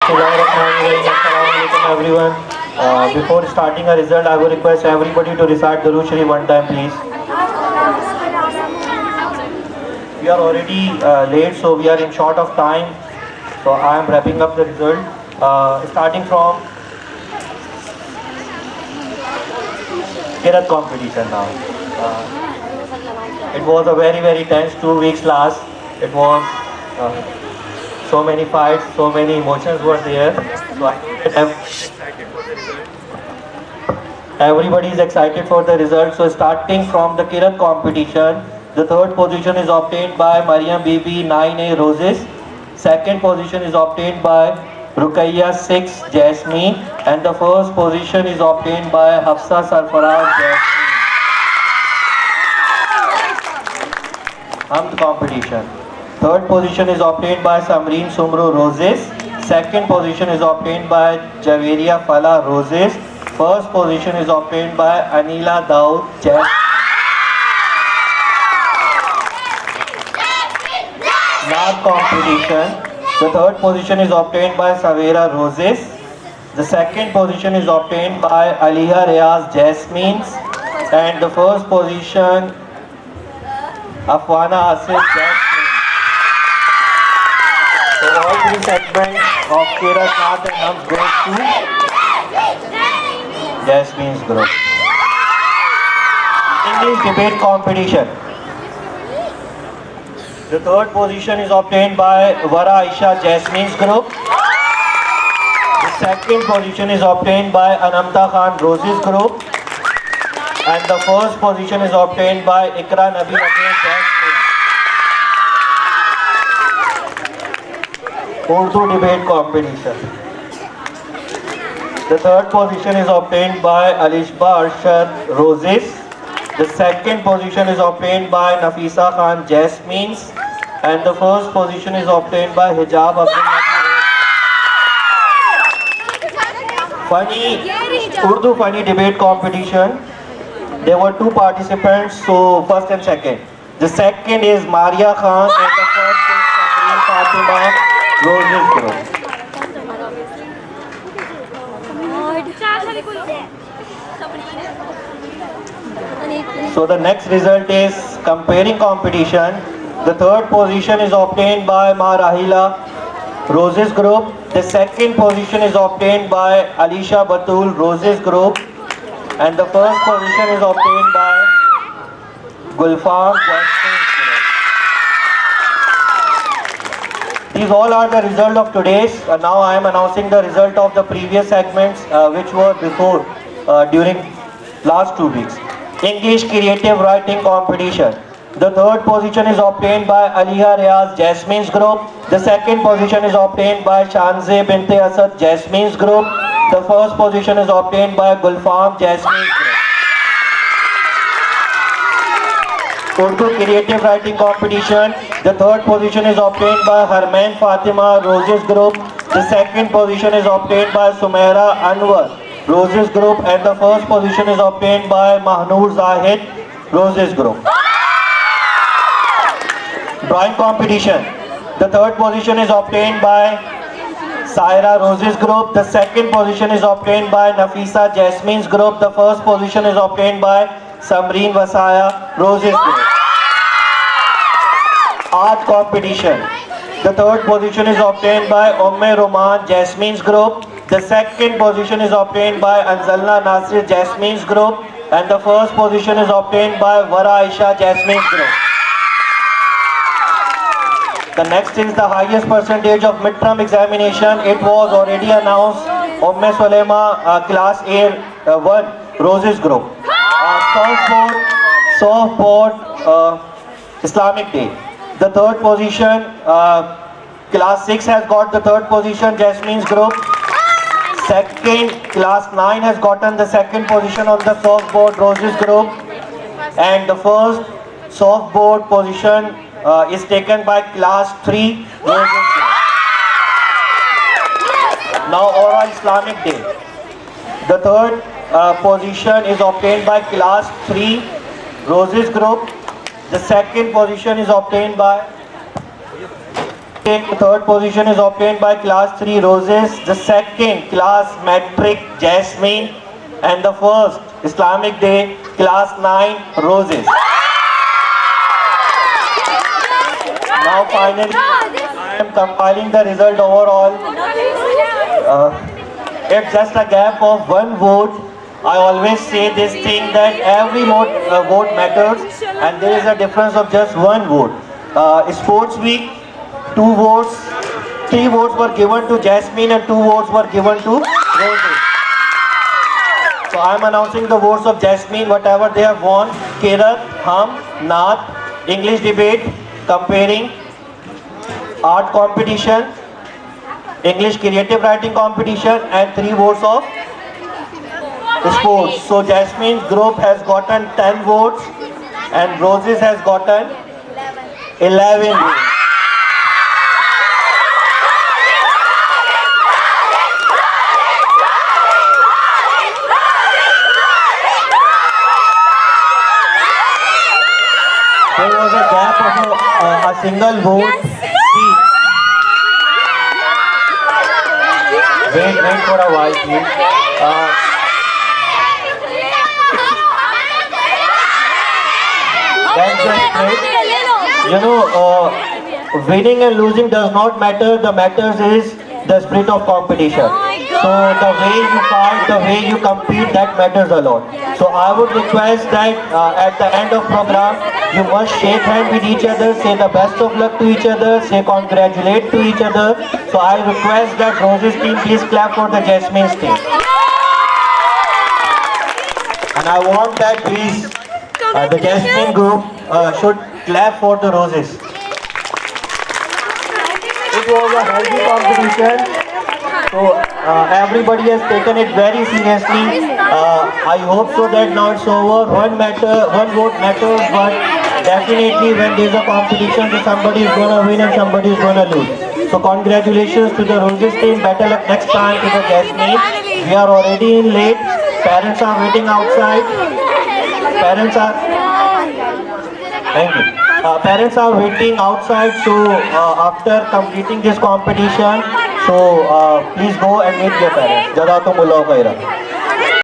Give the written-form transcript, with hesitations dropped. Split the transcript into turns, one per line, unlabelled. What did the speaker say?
Bismillahirrahmanirrahim. Assalamu alaikum everyone. Before starting a result, I would request everybody to recite Durood Sharif one time, please. We are already late, so we are in short of time. So I am wrapping up the result. Starting from Kirat competition now. It was a very tense 2 weeks last. It was so many fights, so many emotions were there. So everybody is excited for the result. So starting from the Kirat competition, the third position is obtained by Mariam Bibi 9A Roses. Second position is obtained by Rukaiya 6 Jasmine, and the first position is obtained by Hafsa Sarfaraz Jasmine. Hamd competition. Third position is obtained by Samreen Sumru Roses. Second position is obtained by Javeria Fala Roses. First position is obtained by Anila Daud Jasmine. Naat competition. The third position is obtained by Savera Roses. The second position is obtained by Aliha Reyaz Jasmines. And the first position, Afwana Asif Jasmine. So all three segments of Kirat, Naat and Hamd goes to Jasmine's group. English debate competition. The third position is obtained by Vara Aisha Jasmine's group. The second position is obtained by Anamta Khan Rose's group. And the first position is obtained by Ikra Nabi again Jasmine. Urdu debate competition. The third position is obtained by Alishba Arshad Roses. The second position is obtained by Nafisa Khan Jasmines, and the first position is obtained by Hijab Abdul Funny Urdu funny debate competition. There were two participants, so first and second. The second is Maria Khan and the first is Samreen Fatima Roses group. So the next result is comparing competition. The third position is obtained by Marahila Roses group. The second position is obtained by Alisha Batul Roses group. And the first position is obtained by Gulfam Jasmine's group. These all are the result of today's. Now I am announcing the result of the previous segments which were before during last 2 weeks. English creative writing competition. The third position is obtained by Aliha Reyaz Jasmine's group. The second position is obtained by Shanze Binte Asad Jasmine's group. The first position is obtained by Gulfam Jasmine's group. Urdu creative writing competition. The third position is obtained by Harmain Fatima Roses group. The second position is obtained by Sumaira Anwar Roses group, and the first position is obtained by Mahnoor Zahid Roses group. Drawing competition. The third position is obtained by Saira Roses group. The second position is obtained by Nafisa Jasmine's group. The first position is obtained by Samreen Vasaya Roses group. Art competition. The third position is obtained by Umme Roman Jasmine's group. The second position is obtained by Anzalna Nasir Jasmine's group, and the first position is obtained by Vara Aisha Jasmine's group. The next is the highest percentage of midterm examination. It was already announced. Umme Sulema class A1 Roses group. Softboard Islamic Day. The third position, class 6 has got the third position, Jasmine's group. Second, class 9 has gotten the second position on the softboard Roses group. And the first softboard position is taken by class 3 Roses group. Now Aura Islamic Day. The third position is obtained by class 3 Roses group. The second position is obtained by third position is obtained by class 3 Roses, the second class Metric Jasmine, and the first Islamic Day class 9 Roses. Now finally, I am compiling the result overall. It's just a gap of one vote. I always say this thing that every vote matters, and there is a difference of just one vote. Sports week, 2 votes, 3 votes were given to Jasmine and 2 votes were given to Roses. So I am announcing the votes of Jasmine, whatever they have won: Kirat, Hum, Naat, English debate, comparing, art competition, English creative writing competition, and 3 votes of sports. So Jasmine's group has gotten 10 votes and Roses has gotten 11 votes. There was a gap of a single vote. Wait for a while, please. That's just it. Winning and losing does not matter. The matters is the spirit of competition. So the way you fight, the way you compete, that matters a lot. So I would request that at the end of program, you must shake hands with each other, say the best of luck to each other, say congratulate to each other. So I request that Roses team please clap for the Jasmine's team. And I want that please the Jasmine group should clap for the Roses. It was a healthy competition. So everybody has taken it very seriously. I hope so that now it's over. One vote matters, but definitely when there's a competition, somebody is gonna win and somebody is gonna lose. So congratulations to the Roses team. Better luck next time to the Jasmine. We are already in late. Parents are waiting outside. Parents are waiting outside. So after completing this competition, so please go and meet your parents. Jazakumullahu khairan.